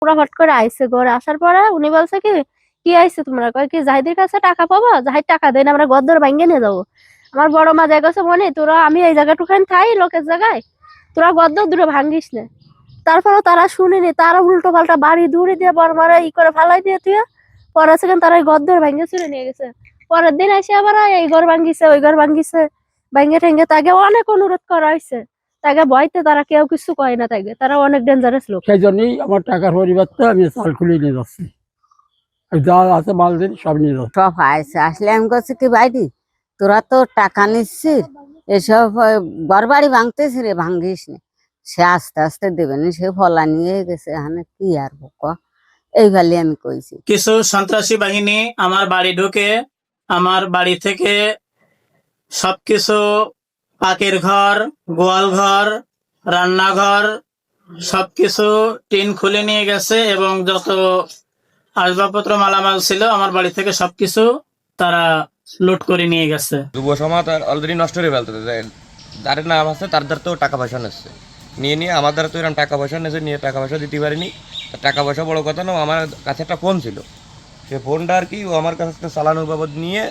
পুরা হট করে আইছে ঘরে। আসার পরে উনি বলছে কি আইছে তোমরা? কয় কি জাহিদের কাছে টাকা পাবা? জাহিদ টাকা দেয় না, আমরা ঘর-দর ভাইঙ্গে নিয়ে যাবো। আমার বড় মা যাই গেছে, মনে তোরা আমি এই জায়গাটুখানে থাই লোকের জায়গায়, তোরা ঘর-দর দুটো ভাঙ্গিস না। তারপরেও তারা শুনেনি, তারা উল্টো পাল্টা বাড়ি দৌড়ি দিয়ে বর মারা করে ফালাই দিয়ে তুই পরে সেখানে তারা ঘর-দর ভাঙ্গে চুরে নিয়ে গেছে। পরের দিন এসে আবার এই ঘর ভাঙ্গিছে, ওই ঘর ভাঙ্গিছে, ভাঙ্গে ঠেঙ্গে তাকে অনেক অনুরোধ করা হয়েছে। তাকে ভয়তে তারা কেউ কিছু কয় না, তাকে তারা অনেক ডেঞ্জারাস লোক। সেই জন্যই আমার টাকার পরিবর্তে আমি চাল খুলে নিয়ে যাচ্ছি, যা আছে মাল দিন সব নিয়ে যাচ্ছি। সব আসলে আমি বলছি কি বাইরি তোরা তো টাকা নিচ্ছিস, এসব ঘর বাড়ি ভাঙতেছি রে, ভাঙ্গিস না। সে আস্তে আস্তে দেবে না, সে ফলা নিয়ে গেছে, এখানে কি আর ক এই ভালি আমি কইছি। কিছু সন্ত্রাসী বাহিনী আমার বাড়ি ঢুকে আমার বাড়ি থেকে সবকিছু, পাকের ঘর, গোয়াল ঘর, রান্নাঘর সবকিছু টিন খুলে নিয়ে গেছে এবং যত আসবাবপত্র মালামাল ছিল আমার বাড়ি থেকে সবকিছু তারা লুট করে নিয়ে গেছে। যুব সমাজ অলরেডি নষ্ট করে ফেলতে, যার নাম আছে তার দ্বার তো টাকা পয়সা নিচ্ছে, নিয়ে আমার দ্বারা তো এরকম টাকা পয়সা নিয়েছে, নিয়ে টাকা পয়সা দিতে পারিনি। টাকা পয়সা বড় কথা না, আমার কাছে একটা ফোন ছিল, সে ফোনটা আর কি ও আমার কাছে চালানোর বাবদ নিয়ে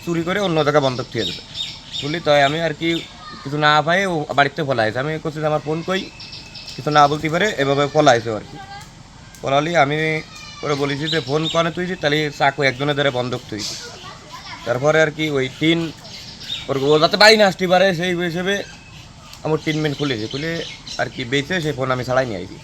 চুরি করে অন্য জায়গায় বন্ধক থুয়ে দেবে তুলি। তাই আমি আর কি কিছু না পাই ও বাড়িতে ফলাইছে। আমি করছি আমার ফোন কই, কিছু না বলতে পারে এভাবে ফলাইছে আর কি। ফলালি আমি করে বলেছি যে ফোন কনে তুইছি, তাহলে চাকু একজনের দ্বারা বন্ধক তুইছি। তারপরে আর কি ওই টিন ওর ও যাতে বাড়ি না আসতে পারে সেই হিসেবে আমার টিন মেন খুলেছে, খুলে আর কি বেঁচে সেই ফোন আমি ছাড়াই নিয়ে আইছি।